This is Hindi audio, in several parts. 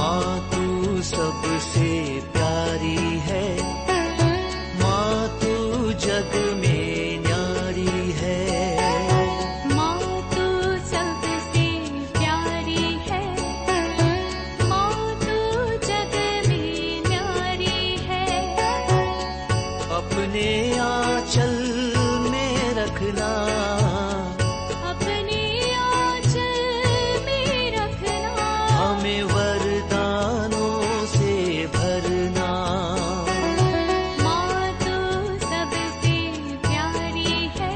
माँ तू सबसे प्यारी है, माँ तू जग में न्यारी है। माँ तू सबसे प्यारी है, माँ तू जग में न्यारी है। अपने आंचल में रखना, अपने आंचल में रखना, हमें वरदानों से भरना। माँ तू सबसे प्यारी है,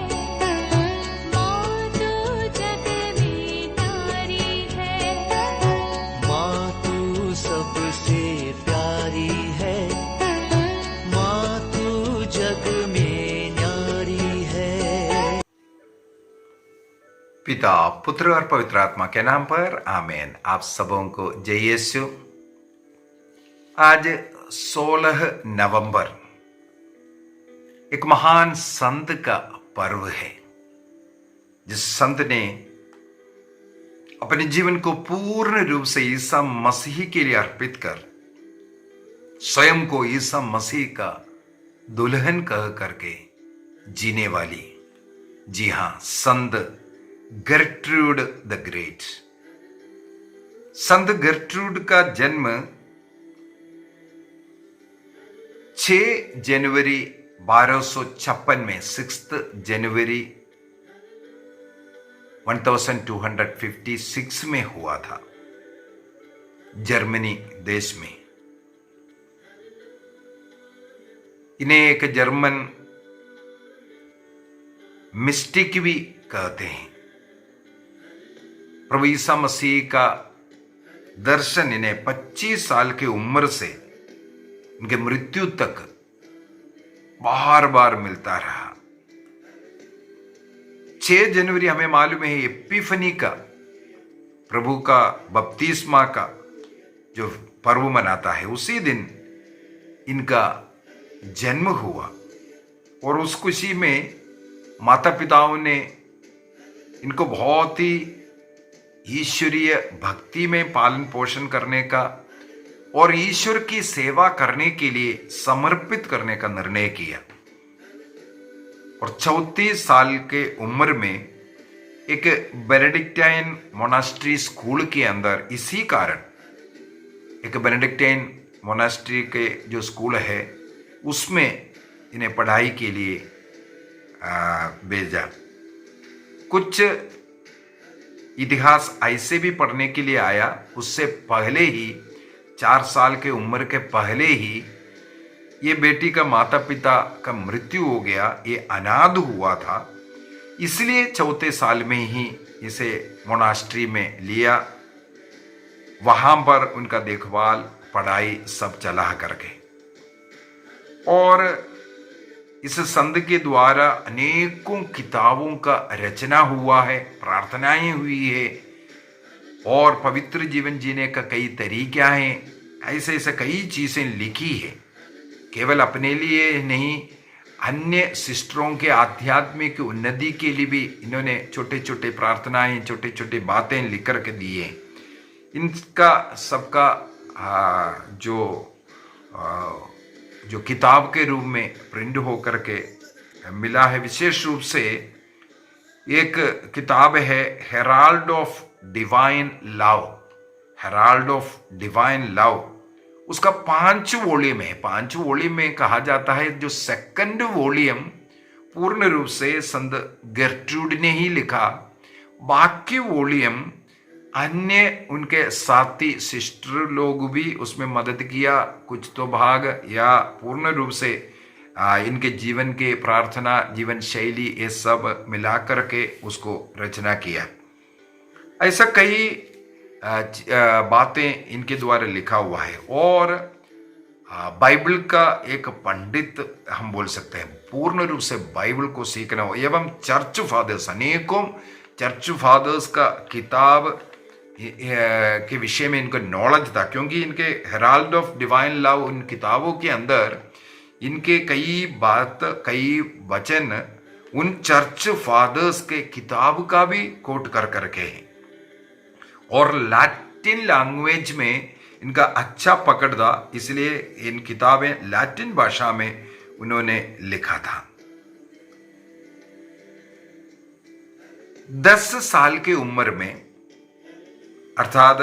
माँ तू जग में न्यारी है। माँ तू सबसे प्यारी है, माँ तू जग में न्यारी है। पिता, पुत्र और पवित्र आत्मा के नाम पर आमीन। आप सबों को जय यीशु। आज 16 नवंबर एक महान संत का पर्व है, जिस संत ने अपने जीवन को पूर्ण रूप से ईसा मसीह के लिए अर्पित कर स्वयं को ईसा मसीह का दुल्हन कह करके जीने वाली, जी हां, संत Gertrude the great. Sant Gertrude का जन्म 6 जनवरी 1256 में 6 जनवरी 1256 में हुआ था, जर्मनी देश में। इन्हें एक जर्मन मिस्टिक भी कहते हैं। प्रभु ईसा मसीह का दर्शन इन्हें 25 साल की उम्र से इनके मृत्यु तक बार बार मिलता रहा। 6 जनवरी हमें मालूम है एपिफनी का, प्रभु का बपतिस्मा का जो पर्व मनाता है, उसी दिन इनका जन्म हुआ। और उस खुशी में माता पिताओं ने इनको बहुत ही ईश्वरीय भक्ति में पालन पोषण करने का और ईश्वर की सेवा करने के लिए समर्पित करने का निर्णय किया। और 34 साल के उम्र में एक बेनेडिक्टाइन मोनास्ट्री स्कूल के अंदर, इसी कारण एक बेनेडिक्टाइन मोनास्ट्री के जो स्कूल है उसमें इन्हें पढ़ाई के लिए भेजा। कुछ इतिहास ऐसे भी पढ़ने के लिए आया, उससे पहले ही 4 साल के उम्र के पहले ही ये बेटी का माता पिता का मृत्यु हो गया, ये अनाथ हुआ था। इसलिए 4 साल में ही इसे मोनास्ट्री में लिया, वहां पर उनका देखभाल, पढ़ाई सब चला करके। और इस संत के द्वारा अनेकों किताबों का रचना हुआ है, प्रार्थनाएं हुई है और पवित्र जीवन जीने का कई तरीका है। ऐसे ऐसे कई चीजें लिखी है, केवल अपने लिए नहीं, अन्य सिस्टरों के आध्यात्मिक उन्नति के लिए भी इन्होंने छोटे छोटे प्रार्थनाएं, छोटे छोटे बातें लिख करके दी है। इनका सबका जो किताब के रूप में प्रिंट होकर के मिला है। विशेष रूप से एक किताब है Herald of divine love, Herald of divine love. उसका 5 वॉल्यूम है। 5 वॉल्यूम में कहा जाता है जो सेकंड वॉल्यूम पूर्ण रूप से संत गर्ट्रूड ने ही लिखा, बाकी वॉल्यूम अन्य उनके साथी सिस्टर लोग भी उसमें मदद किया, कुछ तो भाग या पूर्ण रूप से इनके जीवन के प्रार्थना, जीवन शैली, ये सब मिलाकर के उसको रचना किया। ऐसा कई बातें इनके द्वारा लिखा हुआ है। और बाइबल का एक पंडित हम बोल सकते हैं, पूर्ण रूप से बाइबल को सीखना हो। एवं चर्च फादर्स, अनेकों चर्च फादर्स का किताब के विषय में इनको नॉलेज था, क्योंकि इनके हेराल्ड ऑफ डिवाइन लव, उन किताबों के अंदर इनके कई वचन उन चर्च फादर्स के किताब का भी कोट कर करके है। और लैटिन लैंग्वेज में इनका अच्छा पकड़ था, इसलिए इन किताबें लैटिन भाषा में उन्होंने लिखा था। 10 साल की उम्र में अर्थात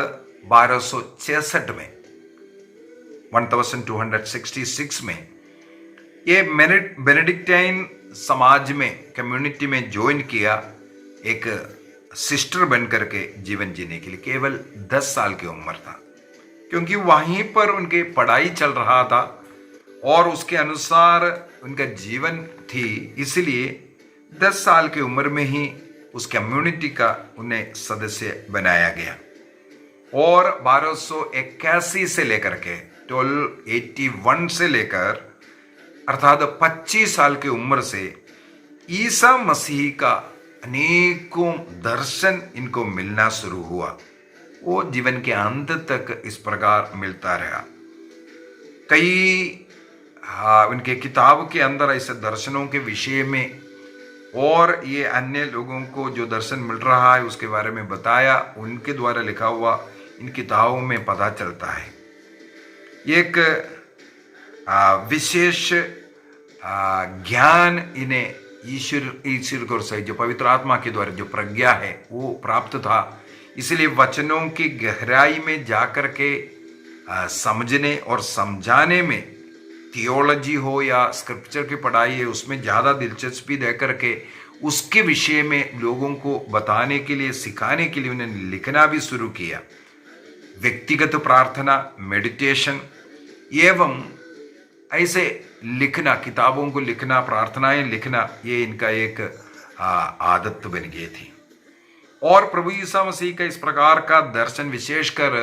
1266 में 1266 में ये बेनेडिक्टाइन समाज में कम्युनिटी में ज्वाइन किया, एक सिस्टर बनकर के जीवन जीने के लिए। केवल 10 साल की उम्र था, क्योंकि वहीं पर उनके पढ़ाई चल रहा था और उसके अनुसार उनका जीवन थी, इसलिए 10 साल की उम्र में ही उस कम्युनिटी का उन्हें सदस्य बनाया गया। और 1281 से लेकर के 1281 से लेकर अर्थात 25 साल की उम्र से ईसा मसीह का अनेकों दर्शन इनको मिलना शुरू हुआ। वो जीवन के अंत तक इस प्रकार मिलता रहा। कई उनके किताब के अंदर ऐसे दर्शनों के विषय में और ये अन्य लोगों को जो दर्शन मिल रहा है उसके बारे में बताया, उनके द्वारा लिखा हुआ इन किताबों में पता चलता है। एक विशेष ज्ञान इन्हें ईश्वर को से जो पवित्र आत्मा के द्वारा जो प्रज्ञा है वो प्राप्त था, इसलिए वचनों की गहराई में जाकर के समझने और समझाने में, थियोलॉजी हो या स्क्रिप्चर की पढ़ाई है, उसमें ज़्यादा दिलचस्पी दे करके उसके विषय में लोगों को बताने के लिए, सिखाने के लिए उन्होंने लिखना भी शुरू किया। व्यक्तिगत प्रार्थना, मेडिटेशन एवं ऐसे लिखना, किताबों को लिखना, प्रार्थनाएं लिखना, ये इनका एक आदत बन गई थी। और प्रभु ईसा मसीह का इस प्रकार का दर्शन, विशेषकर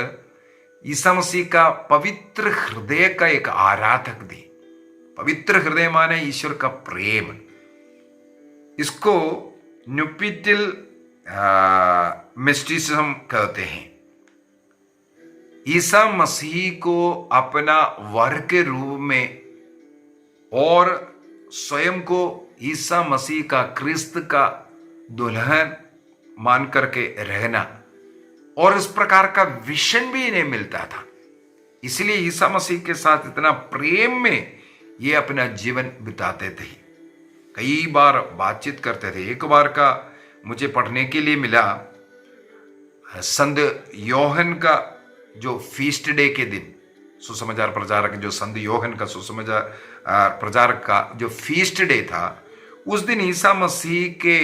ईसा मसीह का पवित्र हृदय का एक आराधक थी। पवित्र हृदय माने ईश्वर का प्रेम, इसको न्यूपिटल मिस्टिसिज्म कहते हैं। ईसा मसीह को अपना वर के रूप में और स्वयं को ईसा मसीह का, क्रिस्त का दुल्हन मान करके रहना, और इस प्रकार का विजन भी इन्हें मिलता था। इसलिए ईसा मसीह के साथ इतना प्रेम में ये अपना जीवन बिताते थे। कई बार बातचीत करते थे। एक बार का मुझे पढ़ने के लिए मिला, संत योहन का जो फीस्ट डे के दिन, सुसमाचार प्रचारक जो संत योहन का सुसमाचार प्रचारक का जो फीस्ट डे था, उस दिन ईसा मसीह के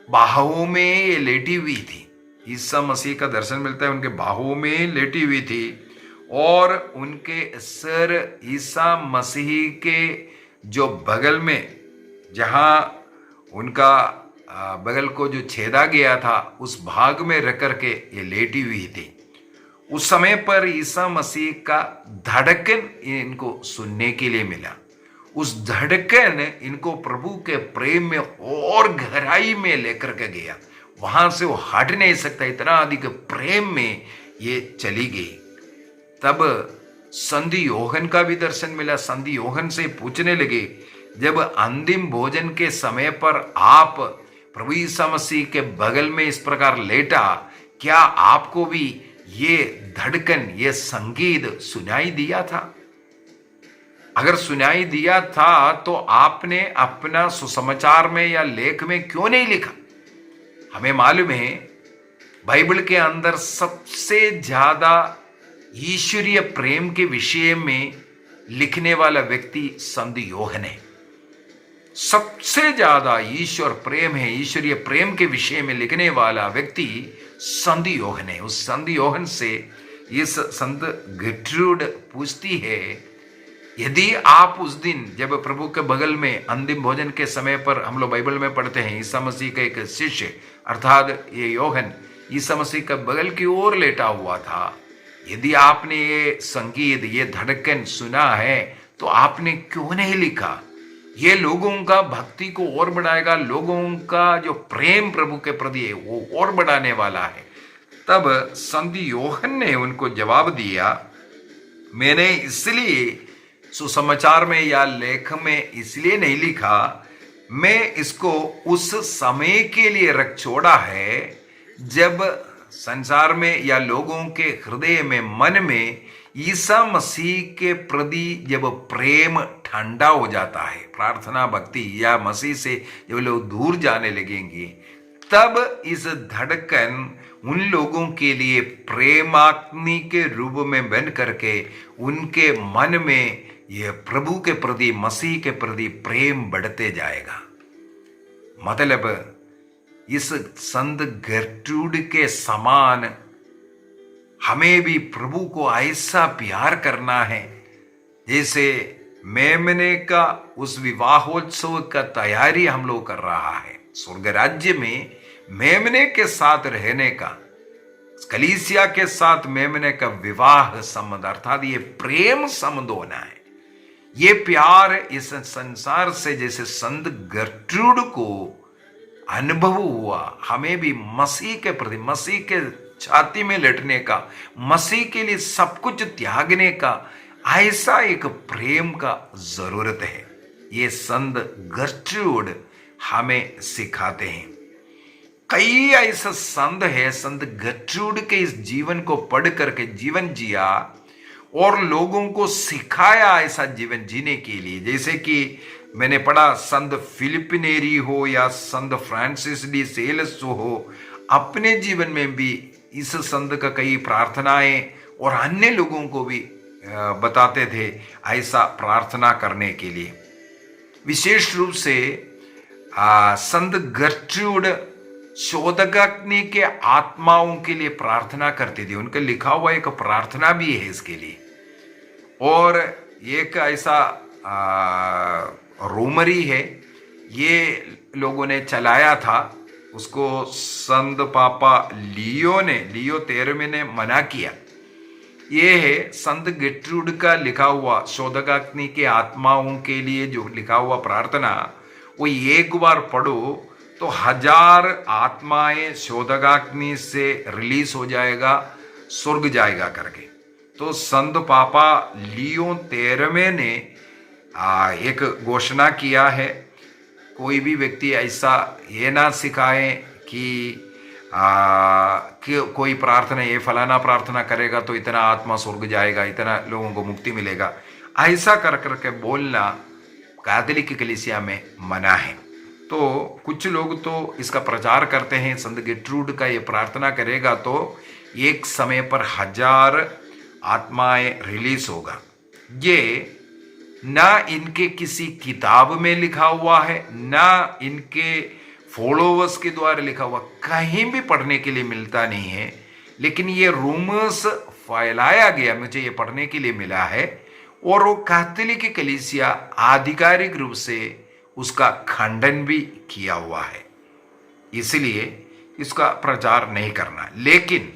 बाहों में ये लेटी हुई थी। ईसा मसीह का दर्शन मिलता है, उनके बाहों में लेटी हुई थी और उनके सर ईसा मसीह के जो बगल में, जहां उनका बगल को जो छेदा गया था, उस भाग में रख करके ये लेटी हुई थी। उस समय पर ईसा मसीह का धड़कन इनको सुनने के लिए मिला। उस धड़कन इनको प्रभु के प्रेम में और गहराई में लेकर के गया। वहां से वो हट नहीं सकता, इतना अधिक प्रेम में ये चली गई। तब संत योहन का भी दर्शन मिला। संत योहन से पूछने लगे, जब अंतिम भोजन के समय पर आप प्रभु ईसा मसीह के बगल में इस प्रकार लेटा, क्या आपको भी ये धड़कन, ये संगीत सुनाई दिया था? अगर सुनाई दिया था तो आपने अपना सुसमाचार में या लेख में क्यों नहीं लिखा? हमें मालूम है बाइबल के अंदर सबसे ज्यादा ईश्वरीय प्रेम के विषय में लिखने वाला व्यक्ति संत योहन है। सबसे ज्यादा ईश्वर प्रेम है, ईश्वरीय प्रेम के विषय में लिखने वाला व्यक्ति संत योहन है। उस संत योहन से इस संत गेर्ट्रूड पूछती है, यदि आप उस दिन जब प्रभु के बगल में अंतिम भोजन के समय पर, हम लोग बाइबल में पढ़ते हैं ईसा मसीह का एक शिष्य अर्थात ये योहन ईसा मसीह का बगल की ओर लेटा हुआ था, यदि आपने ये संगीत, ये धड़कन सुना है तो आपने क्यों नहीं लिखा? ये लोगों का भक्ति को और बढ़ाएगा, लोगों का जो प्रेम प्रभु के प्रति है वो और बढ़ाने वाला है। तब संत योहन ने उनको जवाब दिया, मैंने इसलिए सुसमाचार में या लेख में इसलिए नहीं लिखा, मैं इसको उस समय के लिए रख छोड़ा है जब संसार में या लोगों के हृदय में, मन में ईसा मसीह के प्रति जब प्रेम ठंडा हो जाता है, प्रार्थना भक्ति या मसीह से जब लोग दूर जाने लगेंगे, तब इस धड़कन उन लोगों के लिए प्रेमाग्नि के रूप में बन करके उनके मन में यह प्रभु के प्रति, मसीह के प्रति प्रेम बढ़ते जाएगा। मतलब इस संत गर्ट्रूड के समान हमें भी प्रभु को ऐसा प्यार करना है जैसे मेमने का उस विवाहोत्सव का तैयारी हम लोग कर रहा है। स्वर्ग राज्य में मेमने के साथ रहने का, कलीसिया के साथ मेमने का विवाह संबंध अर्थात ये प्रेम संबंध होना है। ये प्यार इस संसार से जैसे संत गर्ट्रूड को अनुभव हुआ, हमें भी मसीह के प्रति, मसीह के छाती में लटने का, मसीह के लिए सब कुछ त्यागने का ऐसा एक प्रेम का जरूरत है। ये संत गर्ट्रूड हमें सिखाते हैं। कई ऐसा संत है, संत गर्ट्रूड के इस जीवन को पढ़ करके जीवन जिया और लोगों को सिखाया ऐसा जीवन जीने के लिए। जैसे कि मैंने पढ़ा, संत फिलिप नेरी हो या संत फ्रांसिस डी सेल्स हो, अपने जीवन में भी इस संत का कई प्रार्थनाएं और अन्य लोगों को भी बताते थे ऐसा प्रार्थना करने के लिए। विशेष रूप से संत गर्ट्रूड शोधकाग्नि के आत्माओं के लिए प्रार्थना करते थे। उनका लिखा हुआ एक प्रार्थना भी है इसके लिए। और एक ऐसा रोमरी है, ये लोगों ने चलाया था, उसको संत पापा लियो 13वें ने मना किया। ये है संत गर्ट्रूड का लिखा हुआ शोधकाग्नि के आत्माओं के लिए जो लिखा हुआ प्रार्थना। वो एक बार पढ़ो तो 1000 आत्माएं शोधकाग्नि से रिलीज हो जाएगा, स्वर्ग जाएगा करके। तो संत पापा लियो 13वें ने एक घोषणा किया है, कोई भी व्यक्ति ऐसा ये ना सिखाए कि कोई प्रार्थना, ये फलाना प्रार्थना करेगा तो इतना आत्मा स्वर्ग जाएगा, इतना लोगों को मुक्ति मिलेगा, ऐसा कर करके बोलना कैथोलिक कलीसिया में मना है। तो कुछ लोग तो इसका प्रचार करते हैं, संत गर्ट्रूड का ये प्रार्थना करेगा तो एक समय पर 1000 आत्माएं रिलीज होगा। ये ना इनके किसी किताब में लिखा हुआ है, ना इनके फॉलोवर्स के द्वारा लिखा हुआ, कहीं भी पढ़ने के लिए मिलता नहीं है। लेकिन ये रूमर्स फैलाया गया, मुझे ये पढ़ने के लिए मिला है, और वो कैथोलिक कलीसिया आधिकारिक रूप से उसका खंडन भी किया हुआ है, इसलिए इसका प्रचार नहीं करना। लेकिन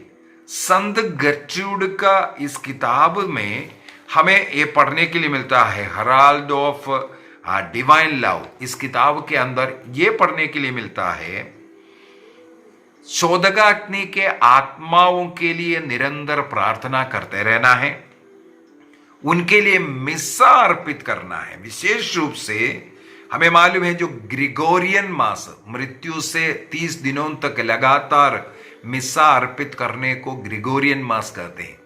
संत गर्ट्रूड का इस किताब में हमें ये पढ़ने के लिए मिलता है, हेराल्ड ऑफ डिवाइन लव। इस किताब के अंदर ये पढ़ने के लिए मिलता है, शोधकाग्नि के आत्माओं के लिए निरंतर प्रार्थना करते रहना है, उनके लिए मिस्सा अर्पित करना है। विशेष रूप से हमें मालूम है जो ग्रिगोरियन मास, मृत्यु से 30 दिनों तक लगातार मिस्सा अर्पित करने को ग्रिगोरियन मास कहते हैं।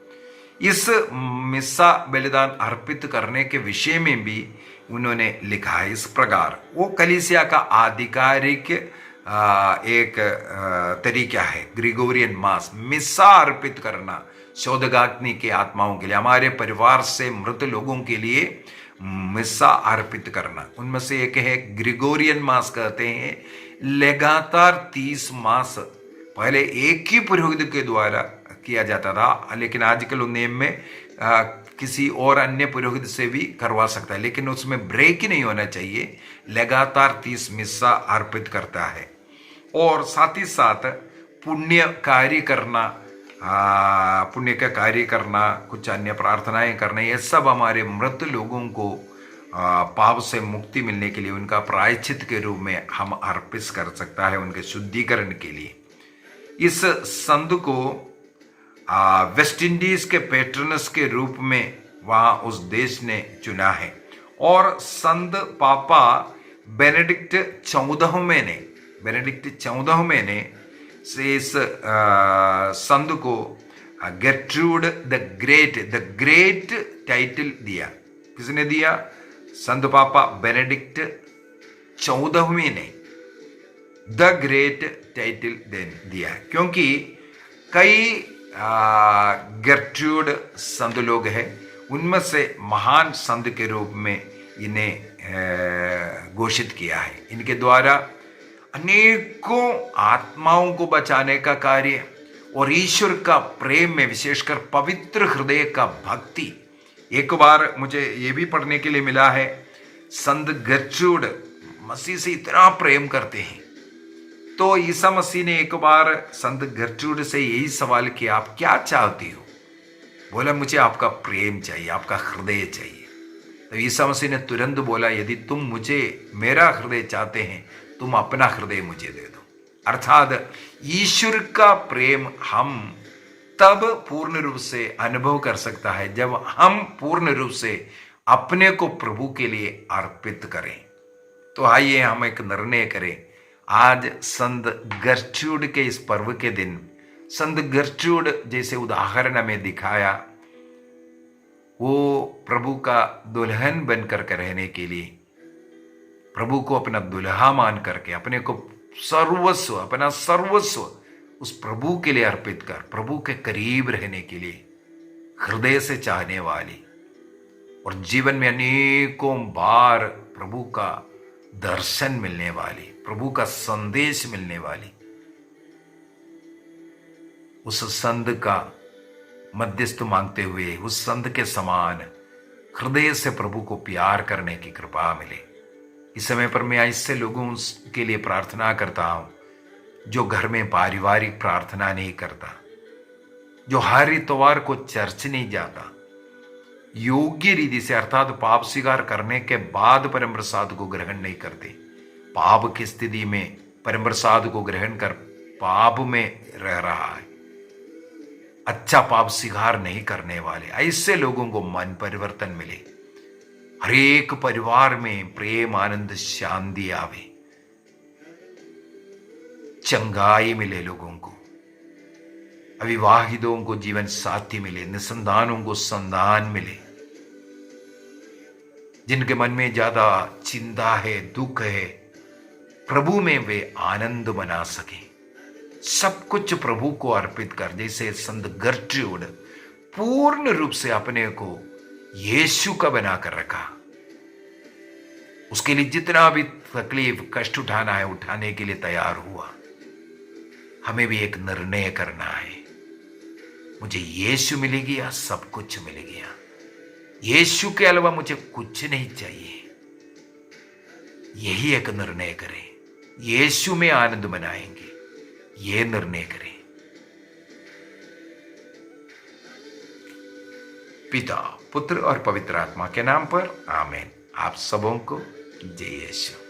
इस मिस्सा बलिदान अर्पित करने के विषय में भी उन्होंने लिखा है इस प्रकार। वो कलीसिया का आधिकारिक एक तरीका है, ग्रिगोरियन मास, मिस्सा अर्पित करना शोधकाग्नि के आत्माओं के लिए, हमारे परिवार से मृत लोगों के लिए मिस्सा अर्पित करना। उनमें से एक है ग्रिगोरियन मास कहते हैं। लगातार 30 मास पहले एक ही पुरोहित के द्वारा किया जाता था, लेकिन आजकल नियम में किसी और अन्य पुरोहित से भी करवा सकता है, लेकिन उसमें ब्रेक ही नहीं होना चाहिए। लगातार 30 मिस्सा अर्पित करता है। और साथ ही साथ पुण्य कार्य करना, पुण्य का कार्य करना, कुछ अन्य प्रार्थनाएं करना, ये सब हमारे मृत लोगों को पाप से मुक्ति मिलने के लिए, उनका प्रायश्चित के रूप में हम अर्पित कर सकता है, उनके शुद्धिकरण के लिए। इस संत को वेस्ट इंडीज के पेट्रनस के रूप में वहाँ उस देश ने चुना है। और संत पापा बेनेडिक्ट 14वें ने से इस संत को गेर्ट्रूड द ग्रेट टाइटल दिया। किसने दिया? संत पापा बेनेडिक्ट 14वें ने द ग्रेट टाइटल दिया, क्योंकि कई गेर्ट्रूड संत लोग हैं, उनमें से महान संत के रूप में इन्हें घोषित किया है। इनके द्वारा अनेकों आत्माओं को बचाने का कार्य और ईश्वर का प्रेम में विशेषकर पवित्र हृदय का भक्ति। एक बार मुझे ये भी पढ़ने के लिए मिला है, संत गेर्ट्रूड मसीह से इतना प्रेम करते हैं, तो ईसा मसीह ने एक बार संत गेर्ट्रूड से यही सवाल किया, आप क्या चाहती हो? बोला, मुझे आपका प्रेम चाहिए, आपका हृदय चाहिए। तो ईसा मसीह ने तुरंत बोला, यदि तुम मुझे मेरा हृदय चाहते हैं, तुम अपना हृदय मुझे दे दो। अर्थात ईश्वर का प्रेम हम तब पूर्ण रूप से अनुभव कर सकता है जब हम पूर्ण रूप से अपने को प्रभु के लिए अर्पित करें। तो आइए हम एक निर्णय करें, आज संत गेर्ट्रूड के इस पर्व के दिन संत गेर्ट्रूड जैसे उदाहरण हमें दिखाया, वो प्रभु का दुल्हन बनकर के रहने के लिए, प्रभु को अपना दुल्हा मान करके अपने को सर्वस्व, अपना सर्वस्व उस प्रभु के लिए अर्पित कर, प्रभु के करीब रहने के लिए हृदय से चाहने वाली और जीवन में अनेकों बार प्रभु का दर्शन मिलने वाली, प्रभु का संदेश मिलने वाली उस संत का मध्यस्थ मांगते हुए उस संत के समान हृदय से प्रभु को प्यार करने की कृपा मिले। इस समय पर मैं ऐसे लोगों के लिए प्रार्थना करता हूं जो घर में पारिवारिक प्रार्थना नहीं करता, जो हर इतवार को चर्च नहीं जाता, योग्य रीति से अर्थात पाप स्वीकार करने के बाद परम प्रसाद को ग्रहण नहीं करते, पाप की स्थिति में परम प्रसाद को ग्रहण कर पाप में रह रहा है, अच्छा पाप स्वीकार नहीं करने वाले, ऐसे लोगों को मन परिवर्तन मिले, हर एक परिवार में प्रेम आनंद शांति आवे, चंगाई मिले लोगों को, अविवाहितों को जीवन साथी मिले, निसंतानों को संतान मिले, जिनके मन में ज्यादा चिंता है, दुख है, प्रभु में वे आनंद बना सके। सब कुछ प्रभु को अर्पित कर, जैसे संत गेर्ट्रूड पूर्ण रूप से अपने को यीशु का बनाकर रखा, उसके लिए जितना भी तकलीफ कष्ट उठाना है उठाने के लिए तैयार हुआ। हमें भी एक निर्णय करना है, मुझे यीशु मिल गया, सब कुछ मिल गया, यीशु के अलावा मुझे कुछ नहीं चाहिए। यही एक निर्णय करें, यीशु में आनंद मनाएंगे, ये निर्णय करें। पिता, पुत्र और पवित्र आत्मा के नाम पर आमीन। आप सबों को जय यीशु।